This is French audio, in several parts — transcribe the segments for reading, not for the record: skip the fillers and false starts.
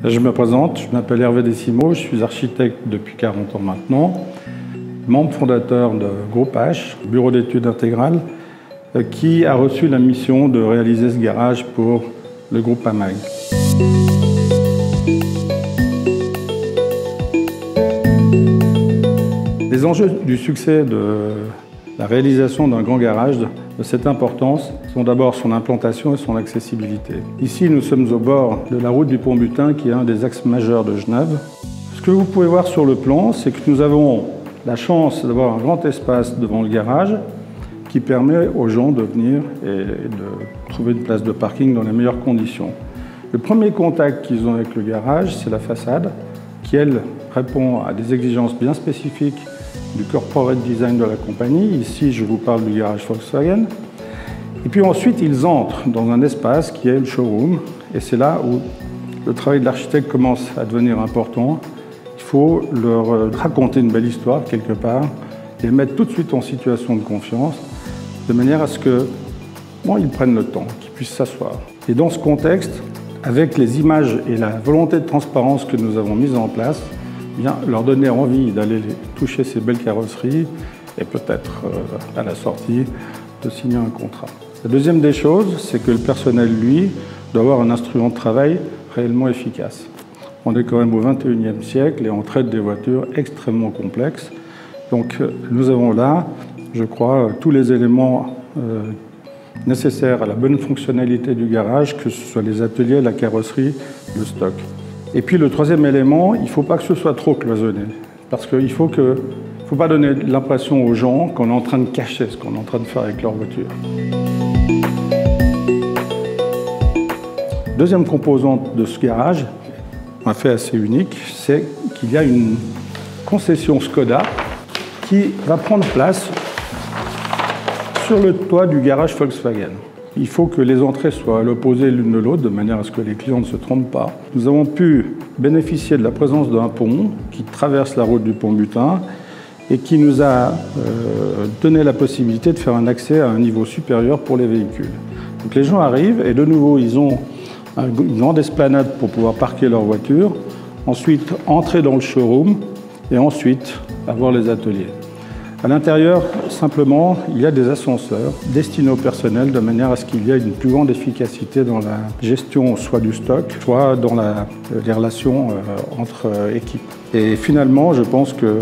Je me présente, je m'appelle Hervé Décimo, je suis architecte depuis 40 ans maintenant, membre fondateur de Groupe H, bureau d'études intégrales, qui a reçu la mission de réaliser ce garage pour le groupe AMAG. Les enjeux du succès de la réalisation d'un grand garage de cette importance sont d'abord son implantation et son accessibilité. Ici, nous sommes au bord de la route du Pont-Butin, qui est un des axes majeurs de Genève. Ce que vous pouvez voir sur le plan, c'est que nous avons la chance d'avoir un grand espace devant le garage qui permet aux gens de venir et de trouver une place de parking dans les meilleures conditions. Le premier contact qu'ils ont avec le garage, c'est la façade, qui, elle, répond à des exigences bien spécifiques du corporate design de la compagnie. Ici, je vous parle du garage Volkswagen. Et puis ensuite, ils entrent dans un espace qui est le showroom. Et c'est là où le travail de l'architecte commence à devenir important. Il faut leur raconter une belle histoire, quelque part, et les mettre tout de suite en situation de confiance, de manière à ce que, ils prennent le temps, qu'ils puissent s'asseoir. Et dans ce contexte, avec les images et la volonté de transparence que nous avons mise en place, leur donner envie d'aller toucher ces belles carrosseries et peut-être à la sortie de signer un contrat. La deuxième des choses, c'est que le personnel, lui, doit avoir un instrument de travail réellement efficace. On est quand même au XXIe siècle et on traite des voitures extrêmement complexes. Donc nous avons là, je crois, tous les éléments nécessaires à la bonne fonctionnalité du garage, que ce soit les ateliers, la carrosserie, le stock. Et puis le troisième élément, il ne faut pas que ce soit trop cloisonné, parce qu'il ne faut pas donner l'impression aux gens qu'on est en train de cacher ce qu'on est en train de faire avec leur voiture. Deuxième composante de ce garage, un fait assez unique, c'est qu'il y a une concession Skoda qui va prendre place sur le toit du garage Volkswagen. Il faut que les entrées soient à l'opposé l'une de l'autre, de manière à ce que les clients ne se trompent pas. Nous avons pu bénéficier de la présence d'un pont qui traverse la route du Pont-Butin et qui nous a donné la possibilité de faire un accès à un niveau supérieur pour les véhicules. Donc les gens arrivent et de nouveau, ils ont une grande esplanade pour pouvoir parquer leur voiture, ensuite entrer dans le showroom et ensuite avoir les ateliers. À l'intérieur, simplement, il y a des ascenseurs destinés au personnel de manière à ce qu'il y ait une plus grande efficacité dans la gestion soit du stock, soit dans les relations entre équipes. Et finalement, je pense que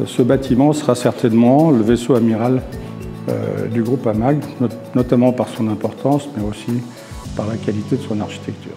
ce bâtiment sera certainement le vaisseau amiral du groupe AMAG, notamment par son importance, mais aussi par la qualité de son architecture.